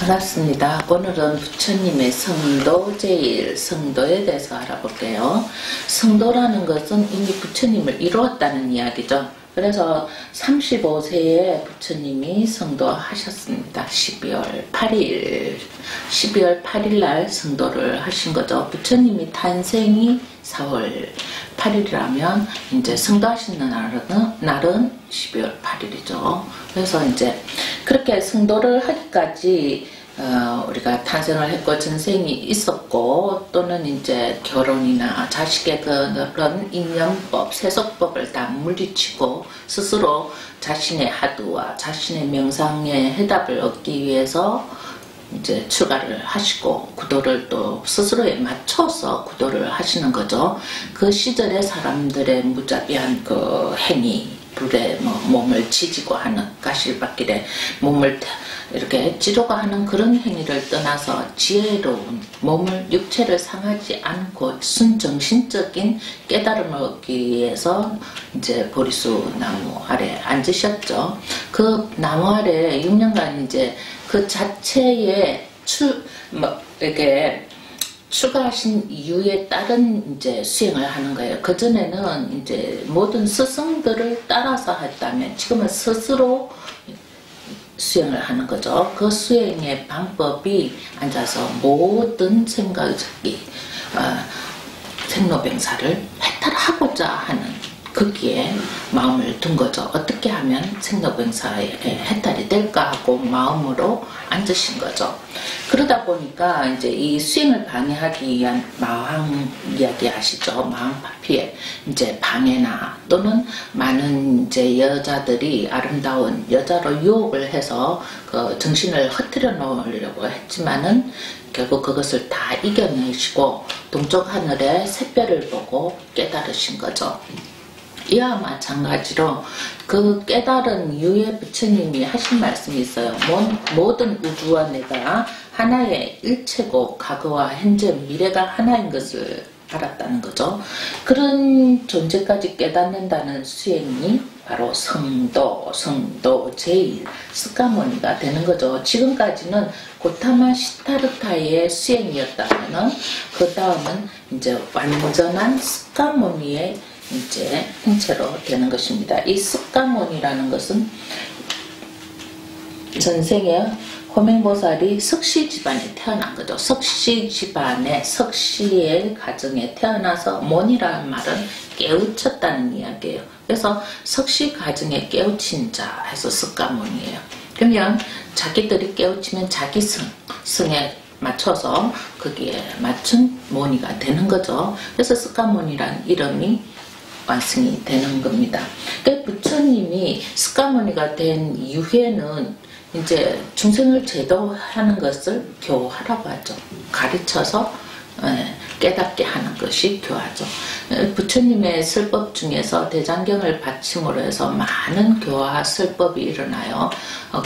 반갑습니다. 오늘은 부처님의 성도 제일 성도에 대해서 알아볼게요. 성도라는 것은 이미 부처님을 이루었다는 이야기죠. 그래서 35세에 부처님이 성도하셨습니다. 12월 8일 날 성도를 하신 거죠. 부처님이 탄생이 4월 8일이라면 이제 성도하시는 날은 12월 8일이죠. 그래서 이제 그렇게 성도를 하기까지 우리가 탄생을 했고 전생이 있었고 또는 이제 결혼이나 자식의 그런 인연법, 세속법을 다 물리치고 스스로 자신의 하두와 자신의 명상의 해답을 얻기 위해서 이제 출가를 하시고 구도를 또 스스로에 맞춰서 구도를 하시는 거죠. 그 시절에 사람들의 무자비한 그 행위, 불에 몸을 지지고 하는 가실밭길에 몸을 이렇게 찌르고 하는 그런 행위를 떠나서 지혜로운 몸을 육체를 상하지 않고 순정신적인 깨달음을 얻기 위해서 이제 보리수 나무 아래 앉으셨죠. 그 나무 아래 6년간 이제 그 자체의 이렇게 추가하신 이유에 따른 이제 수행을 하는 거예요. 그 전에는 이제 모든 스승들을 따라서 했다면 지금은 스스로 수행을 하는 거죠. 그 수행의 방법이 앉아서 모든 생각이 생로병사를 해탈하고자 하는 거기에 마음을 둔 거죠. 어떻게 하면 생로병사의 해탈이 될까 하고 마음으로 앉으신 거죠. 그러다 보니까 이제 이 수행을 방해하기 위한 마왕 이야기 아시죠? 마왕 파피에 이제 방해나 또는 많은 이제 여자들이 아름다운 여자로 유혹을 해서 그 정신을 흐트려 놓으려고 했지만은 결국 그것을 다 이겨내시고 동쪽 하늘의 샛별을 보고 깨달으신 거죠. 이와 마찬가지로 그 깨달은 이후에 부처님이 하신 말씀이 있어요. 모든 우주와 내가 하나의 일체고 과거와 현재 미래가 하나인 것을 알았다는 거죠. 그런 존재까지 깨닫는다는 수행이 바로 성도 제일 스카모니가 되는 거죠. 지금까지는 고타마 시타르타의 수행이었다면 그 다음은 이제 완전한 스카모니의 이제 형체로 되는 것입니다. 이 스카몬이라는 것은 전생에 호맹보살이 석시 집안에 태어난 거죠. 석시 집안의 석시의 가정에 태어나서 몬이라는 말은 깨우쳤다는 이야기예요. 그래서 석시 가정에 깨우친 자 해서 스카몬이에요. 그러면 자기들이 깨우치면 자기 성에 맞춰서 거기에 맞춘 모니가 되는 거죠. 그래서 스카몬이란 이름이 완성이 되는 겁니다. 그러니까 부처님이 스카모니가 된 이후에는 이제 중생을 제도하는 것을 교화라고 하죠. 가르쳐서 깨닫게 하는 것이 교화죠. 부처님의 설법 중에서 대장경을 받침으로 해서 많은 교화 설법이 일어나요.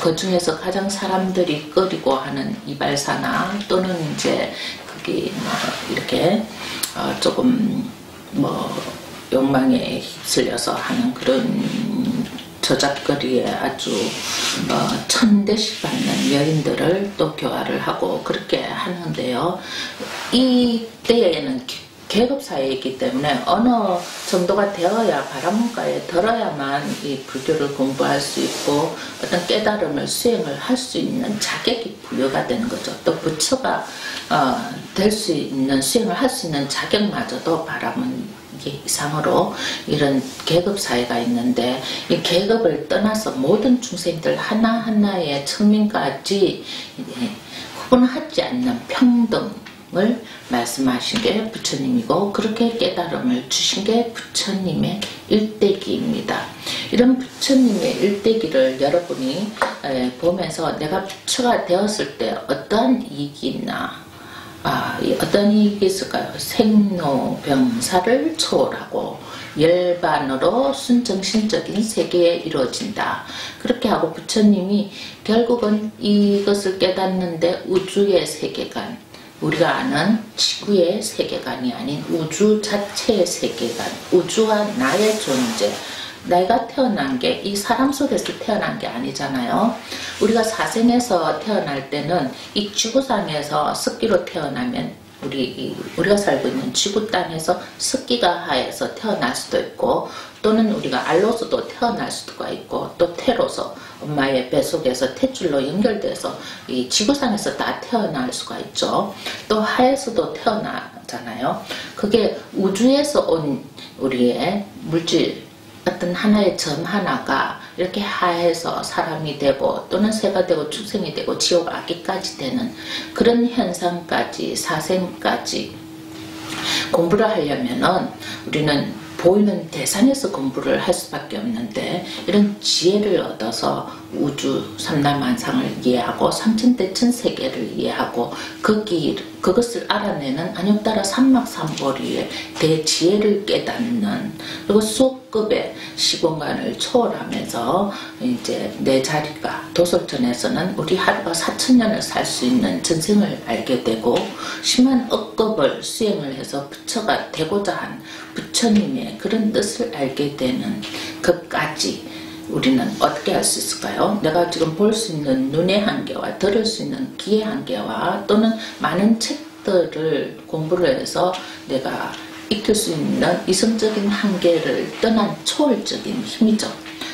그 중에서 가장 사람들이 꺼리고 하는 이발사나 또는 이제 그게 이렇게 조금 욕망에 휩쓸려서 하는 그런 저작거리에 아주 천대씩 받는 여인들을 또 교화를 하고 그렇게 하는데요. 이때에는 계급사회이기 때문에 어느 정도가 되어야 바람문가에 들어야만 이 불교를 공부할 수 있고 어떤 깨달음을 수행을 할 수 있는 자격이 부여가 되는 거죠. 또 부처가 될 수 있는 수행을 할 수 있는 자격마저도 바람은 이상으로 이런 계급사회가 있는데 이 계급을 떠나서 모든 중생들 하나하나의 천민까지 구분하지 않는 평등을 말씀하신 게 부처님이고 그렇게 깨달음을 주신 게 부처님의 일대기입니다. 이런 부처님의 일대기를 여러분이 보면서 내가 부처가 되었을 때 어떠한 이익이 있나 어떤 이익이 있을까요? 생로병사를 초월하고 열반으로 순정신적인 세계에 이루어진다. 그렇게 하고 부처님이 결국은 이것을 깨닫는데 우주의 세계관, 우리가 아는 지구의 세계관이 아닌 우주 자체의 세계관, 우주와 나의 존재, 내가 태어난 게 이 사람 속에서 태어난 게 아니잖아요. 우리가 사생에서 태어날 때는 이 지구상에서 습기로 태어나면 우리가 살고 있는 지구 땅에서 습기가 하에서 태어날 수도 있고, 또는 우리가 알로서도 태어날 수가 있고, 또 태로서 엄마의 뱃속에서 탯줄로 연결돼서 이 지구상에서 다 태어날 수가 있죠. 또 하에서도 태어나잖아요. 그게 우주에서 온 우리의 물질, 어떤 하나의 점 하나가 이렇게 하에서 사람이 되고, 또는 새가 되고 축생이 되고 지옥 악기까지 되는 그런 현상까지, 사생까지 공부를 하려면은 우리는 보이는 대상에서 공부를 할 수밖에 없는데, 이런 지혜를 얻어서 우주 삼라만상을 이해하고 삼천대천 세계를 이해하고 그것을 알아내는 안욕따라 삼막삼보리의 대지혜를 깨닫는, 그리고 수업급의 시공간을 초월하면서 이제 내 자리가 도솔천에서는 우리 하루가 4000년을 살 수 있는 전생을 알게 되고, 10만 억급을 수행을 해서 부처가 되고자 한 부처님의 그런 뜻을 알게 되는 것까지 우리는 어떻게 할 수 있을까요? 내가 지금 볼 수 있는 눈의 한계와 들을 수 있는 귀의 한계와, 또는 많은 책들을 공부를 해서 내가 익힐 수 있는 이성적인 한계를 떠난 초월적인 힘이죠.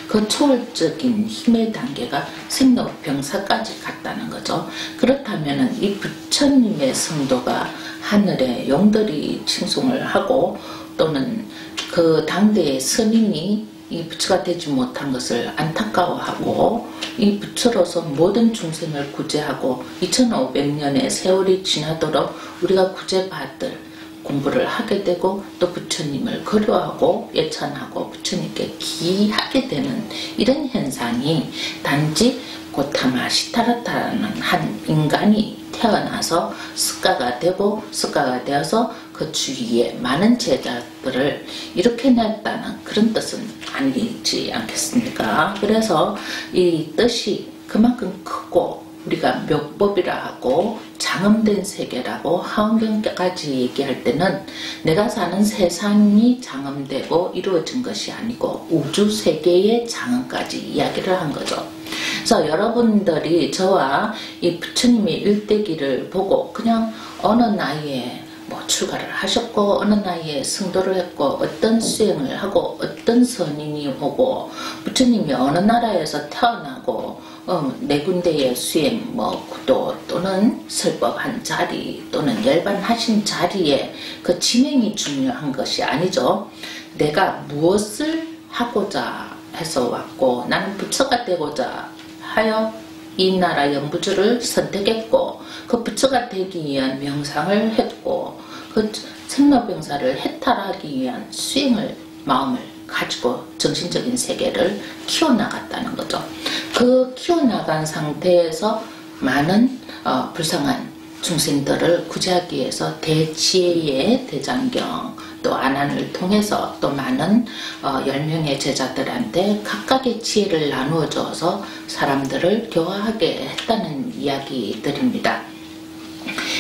그 초월적인 힘의 단계가 생로병사까지 갔다는 거죠. 그렇다면 이 부처님의 성도가 하늘에 용들이 칭송을 하고, 또는 그 당대의 스님이 이 부처가 되지 못한 것을 안타까워하고, 이 부처로서 모든 중생을 구제하고 2500년의 세월이 지나도록 우리가 구제받을 공부를 하게 되고, 또 부처님을 그리워하고 예찬하고 부처님께 기하게 되는 이런 현상이, 단지 고타마 시타라타라는 한 인간이 태어나서 스가가 되고, 스가가 되어서 그 주위에 많은 제자들을 이렇게 냈다는 그런 뜻은 아니지 않겠습니까? 그래서 이 뜻이 그만큼 크고, 우리가 묘법이라 하고 장엄된 세계라고 하원경까지 얘기할 때는 내가 사는 세상이 장엄되고 이루어진 것이 아니고 우주 세계의 장엄까지 이야기를 한 거죠. 그래서 여러분들이 저와 이 부처님의 일대기를 보고 그냥 어느 나이에 출가를 하셨고, 어느 나이에 성도를 했고, 어떤 수행을 하고, 어떤 선인이 오고, 부처님이 어느 나라에서 태어나고, 네 군데의 수행, 구도 또는 설법한 자리, 또는 열반하신 자리에 그 진행이 중요한 것이 아니죠. 내가 무엇을 하고자 해서 왔고, 나는 부처가 되고자 하여 이 나라 영부주를 선택했고, 그 부처가 되기 위한 명상을 했고, 그 생로병사를 해탈하기 위한 수행을, 마음을 가지고 정신적인 세계를 키워나갔다는 거죠. 그 키워나간 상태에서 많은 불쌍한 중생들을 구제하기 위해서 대지혜의 대장경, 또 안한을 통해서 또 많은 10명의 제자들한테 각각의 지혜를 나누어 줘서 사람들을 교화하게 했다는 이야기들입니다.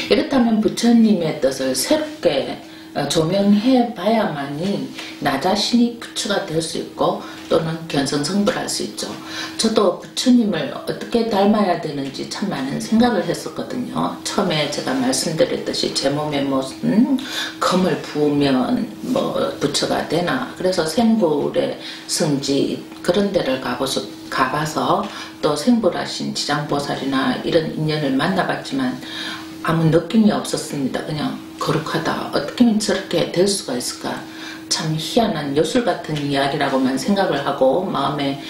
이렇다면 부처님의 뜻을 새롭게 조명해 봐야만이 나 자신이 부처가 될 수 있고, 또는 견성성불할 수 있죠. 저도 부처님을 어떻게 닮아야 되는지 참 많은 생각을 했었거든요. 처음에 제가 말씀드렸듯이 제 몸에 무슨 검을 부으면 부처가 되나, 그래서 생불의 성지 그런 데를 가봐서 또 생불하신 지장보살이나 이런 인연을 만나봤지만 아무 느낌이 없었습니다. 그냥 거룩하다, 어떻게 하면 저렇게 될 수가 있을까, 참 희한한 요술 같은 이야기라고만 생각을 하고, 마음에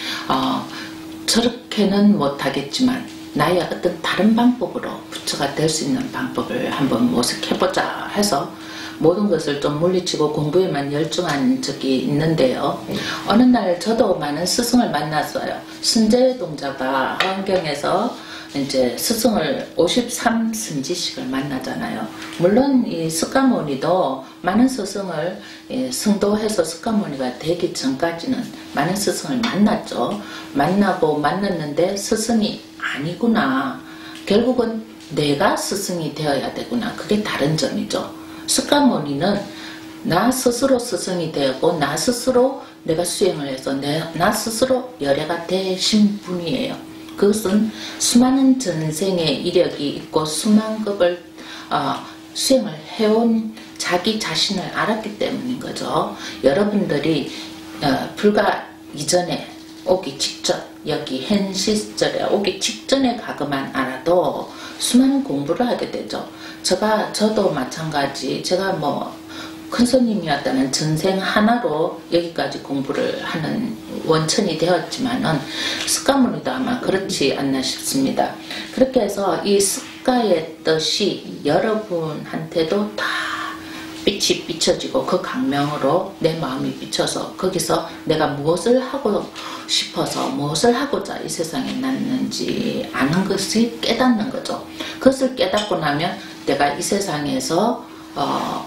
저렇게는 못하겠지만 나의 어떤 다른 방법으로 부처가 될 수 있는 방법을 한번 모색해보자 해서 모든 것을 좀 물리치고 공부에만 열중한 적이 있는데요. 어느 날 저도 많은 스승을 만났어요. 순재의 동자가 화엄경에서 이제 스승을 53승지식을 만나잖아요. 물론 이 스가모니도 많은 스승을 승도해서 스가모니가 되기 전까지는 많은 스승을 만났죠. 만났는데 스승이 아니구나, 결국은 내가 스승이 되어야 되구나, 그게 다른 점이죠. 스가모니는 나 스스로 스승이 되었고, 나 스스로 내가 수행을 해서 나 스스로 열애가 되신 분이에요. 그것은 수많은 전생의 이력이 있고 수만 급을 수행을 해온 자기 자신을 알았기 때문인 거죠. 여러분들이 불과 이전에 오기 직전, 여기 현 시절에 오기 직전에 가그만 알아도 수많은 공부를 하게 되죠. 저도 마찬가지. 제가 큰 스님이었다는 전생 하나로 여기까지 공부를 하는 원천이 되었지만은 습가문이도 아마 그렇지 않나 싶습니다. 그렇게 해서 이 습가의 뜻이 여러분한테도 다 빛이 비춰지고 그 강명으로 내 마음이 비쳐서 거기서 내가 무엇을 하고 싶어서 무엇을 하고자 이 세상에 났는지 아는 것이 깨닫는 거죠. 그것을 깨닫고 나면 내가 이 세상에서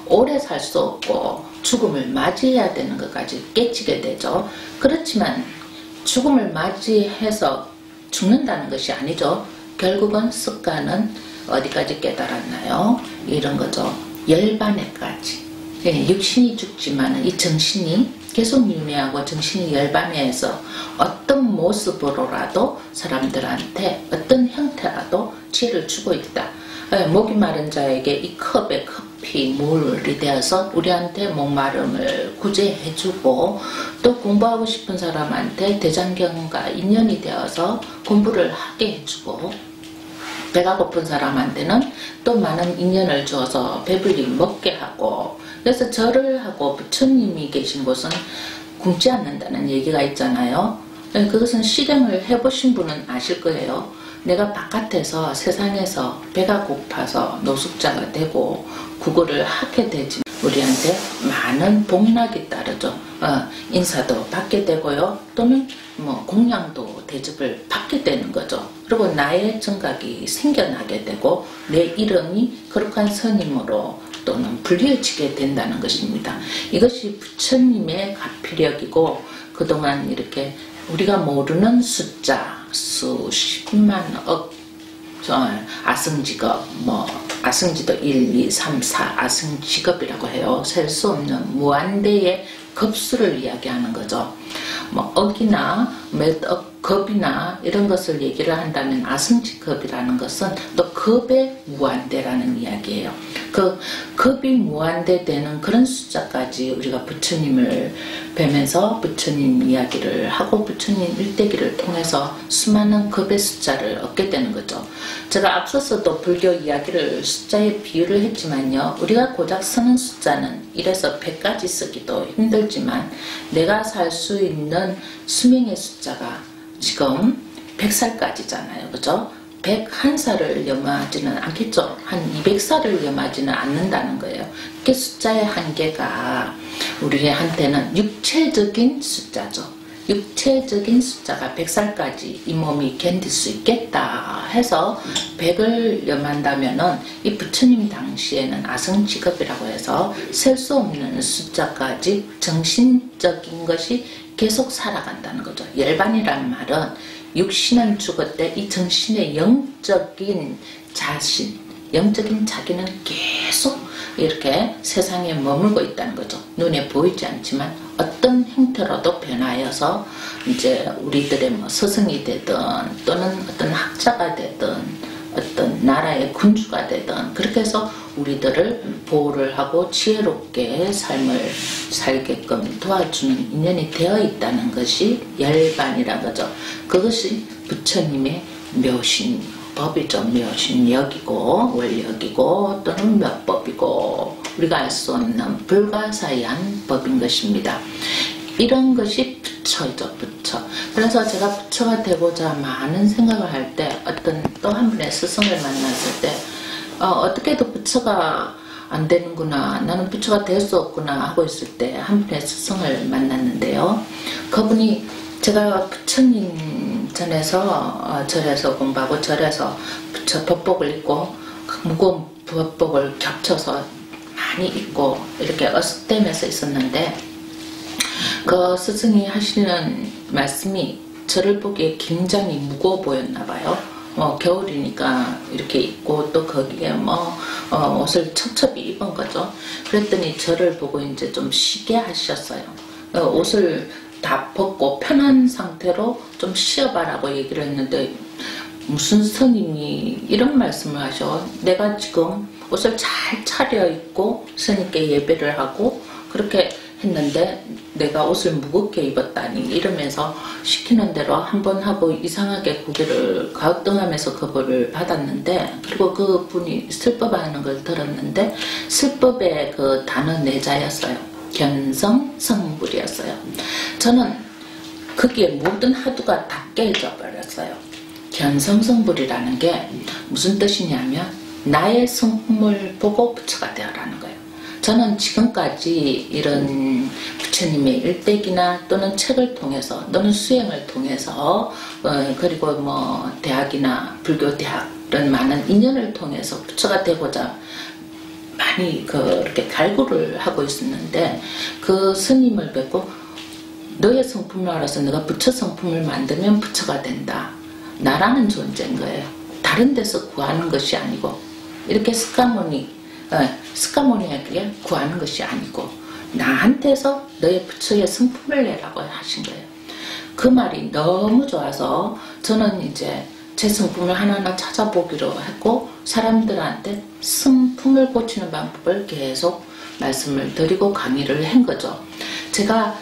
오래 살 수 없고 죽음을 맞이해야 되는 것까지 깨치게 되죠. 그렇지만 죽음을 맞이해서 죽는다는 것이 아니죠. 결국은 습관은 어디까지 깨달았나요? 이런 거죠. 열반해까지. 육신이 죽지만 이 정신이 계속 윤회하고 정신이 열반해서 어떤 모습으로라도 사람들한테 어떤 형태라도 지혜를 주고 있다. 목이 마른 자에게 이 컵에 커피, 물이 되어서 우리한테 목마름을 구제해주고 또 공부하고 싶은 사람한테 대장경과 인연이 되어서 공부를 하게 해주고 배가 고픈 사람한테는 또 많은 인연을 줘서 배불리 먹게 하고 그래서 절을 하고 부처님이 계신 곳은 굶지 않는다는 얘기가 있잖아요. 그것은 실행을 해보신 분은 아실 거예요. 내가 바깥에서 세상에서 배가 고파서 노숙자가 되고 구걸을 하게 되지 우리한테 많은 복락이 따르죠. 인사도 받게 되고요. 또는 공양도 대접을 받게 되는 거죠. 그리고 나의 정각이 생겨나게 되고 내 이름이 거룩한 스님으로 또는 불려지게 된다는 것입니다. 이것이 부처님의 가피력이고 그동안 이렇게 우리가 모르는 숫자, 수, 10만, 억, 아승직업, 아승지도 1, 2, 3, 4 아승직업이라고 해요. 셀 수 없는 무한대의 급수를 이야기하는 거죠. 억이나 몇 억 급이나 이런 것을 얘기를 한다면 아승직급이라는 것은 또 급의 무한대라는 이야기예요. 그 급이 무한대 되는 그런 숫자까지 우리가 부처님을 뵈면서 부처님 이야기를 하고 부처님 일대기를 통해서 수많은 급의 숫자를 얻게 되는 거죠. 제가 앞서서도 불교 이야기를 숫자에 비유를 했지만요. 우리가 고작 쓰는 숫자는 1에서 100까지 쓰기도 힘들지만 내가 살 수 있는 수명의 숫자가 지금 100살까지잖아요. 그죠? 101살을 염하지는 않겠죠. 한 200살을 염하지는 않는다는 거예요. 그 숫자의 한계가 우리한테는 육체적인 숫자죠. 육체적인 숫자가 100살까지 이 몸이 견딜 수 있겠다 해서 100을 염한다면은 이 부처님 당시에는 아승직업이라고 해서 셀 수 없는 숫자까지 정신적인 것이 계속 살아간다는 거죠. 열반이라는 말은 육신은 죽었대 이 정신의 영적인 자신, 영적인 자기는 계속 이렇게 세상에 머물고 있다는 거죠. 눈에 보이지 않지만 어떤 형태로도 변하여서 이제 우리들의 스승이 되든 또는 어떤 학자가 되든 어떤 나라의 군주가 되든 그렇게 해서 우리들을 보호를 하고 지혜롭게 삶을 살게끔 도와주는 인연이 되어 있다는 것이 열반이라는 거죠. 그것이 부처님의 묘신법이죠. 묘신력이고 원력이고 또는 몇법이고 우리가 알 수 없는 불가사의한 법인 것입니다. 이런 것이 부처죠. 부처. 그래서 제가 부처가 되고자 많은 생각을 할 때 어떤 또 한 분의 스승을 만났을 때 어떻게 해도 부처가 안 되는구나, 나는 부처가 될 수 없구나 하고 있을 때 한 분의 스승을 만났는데요. 그분이 제가 부처님 절에서 공부하고 절에서 부처 법복을 입고 무거운 법복을 겹쳐서 많이 입고 이렇게 어슷대면서 있었는데 그 스승이 하시는 말씀이 저를 보기에 굉장히 무거워 보였나 봐요. 겨울이니까 이렇게 입고 또 거기에 옷을 첩첩이 입은 거죠. 그랬더니 저를 보고 이제 좀 쉬게 하셨어요. 옷을 다 벗고 편한 상태로 좀 쉬어봐라고 얘기를 했는데 무슨 스님이 이런 말씀을 하셔. 내가 지금 옷을 잘 차려입고 스님께 예배를 하고 그렇게 했는데 내가 옷을 무겁게 입었다니 이러면서 시키는 대로 한번 하고 이상하게 고개를 가우뚱하면서 거부를 받았는데, 그리고 그 분이 슬법하는 걸 들었는데 슬법의 그 단어 내자였어요. 견성성불이었어요. 저는 거기에 모든 화두가 다 깨져 버렸어요. 견성성불이라는 게 무슨 뜻이냐면 나의 성품을 보고 부처가 되어라는 거예요. 저는 지금까지 이런 부처님의 일대기나 또는 책을 통해서 또는 수행을 통해서 그리고 뭐 대학이나 불교 대학 이런 많은 인연을 통해서 부처가 되고자 많이 그렇게 갈구를 하고 있었는데, 그 스님을 뵙고 너의 성품을 알아서 너가 부처 성품을 만들면 부처가 된다. 나라는 존재인 거예요. 다른 데서 구하는 것이 아니고, 이렇게 스카모니에게 구하는 것이 아니고 나한테서 너의 부처의 성품을 내라고 하신 거예요. 그 말이 너무 좋아서 저는 이제 제 성품을 하나하나 찾아보기로 했고, 사람들한테 성품을 고치는 방법을 계속 말씀을 드리고 강의를 한 거죠. 제가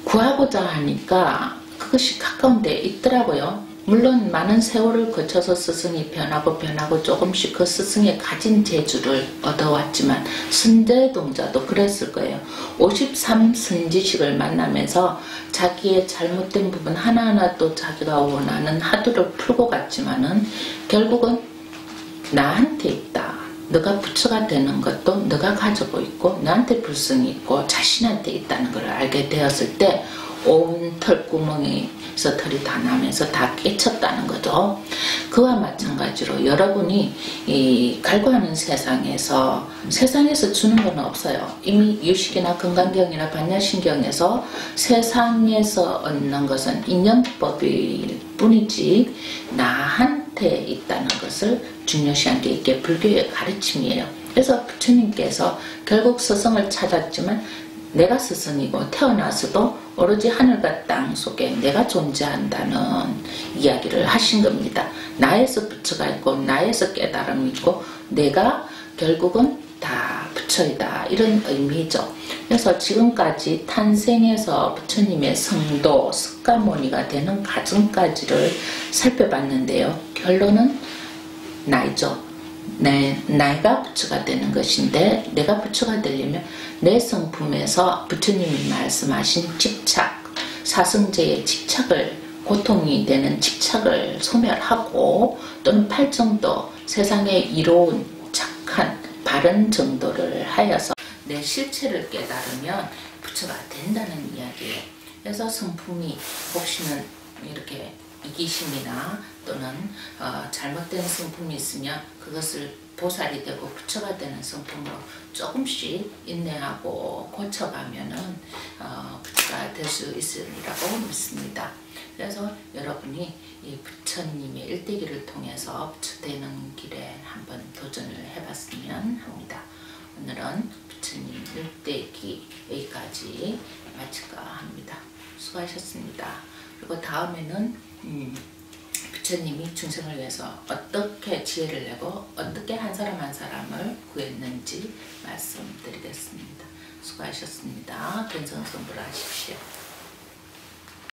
구하고자 하니까 그것이 가까운 데 있더라고요. 물론 많은 세월을 거쳐서 스승이 변하고 조금씩 그 스승의 가진 재주를 얻어왔지만 선제동자도 그랬을 거예요. 53선지식을 만나면서 자기의 잘못된 부분 하나하나 또 자기가 원하는 화두를 풀고 갔지만은 결국은 나한테 있다. 너가 부처가 되는 것도 너가 가지고 있고 너한테 불성이 있고 자신한테 있다는 걸 알게 되었을 때 온 털구멍에서 털이 다 나면서 다 깨쳤다는 거죠. 그와 마찬가지로 여러분이 이 갈구하는 세상에서 주는 건 없어요. 이미 유식이나 건강경이나 반야신경에서 세상에서 얻는 것은 인연법일 뿐이지 나한테 있다는 것을 중요시한 게 이게 불교의 가르침이에요. 그래서 부처님께서 결국 스승을 찾았지만 내가 스승이고 태어나서도 오로지 하늘과 땅 속에 내가 존재한다는 이야기를 하신 겁니다. 나에서 부처가 있고 나에서 깨달음이 있고 내가 결국은 다 부처이다, 이런 의미죠. 그래서 지금까지 탄생에서 부처님의 성도 스카모니가 되는 과정까지를 살펴봤는데요. 결론은 나이죠. 내가 부처가 되는 것인데, 내가 부처가 되려면 내 성품에서 부처님이 말씀하신 집착, 사성제의 집착을, 고통이 되는 집착을 소멸하고, 또는 팔정도, 세상의 이로운 착한 바른 정도를 하여서 내 실체를 깨달으면 부처가 된다는 이야기예요. 그래서 성품이 혹시는 이렇게 이기심이나 또는 잘못된 성품이 있으면 그것을 보살이 되고 부처가 되는 성품으로 조금씩 인내하고 고쳐가면은 부처가 될 수 있으리라고 믿습니다. 그래서 여러분이 이 부처님의 일대기를 통해서 부처 되는 길에 한번 도전을 해봤으면 합니다. 오늘은 부처님 일대기 여기까지 마칠까 합니다. 수고하셨습니다. 그리고 다음에는 부처님이 중생을 위해서 어떻게 지혜를 내고 어떻게 한 사람 한 사람을 구했는지 말씀드리겠습니다. 수고하셨습니다. 견성성불하십시오.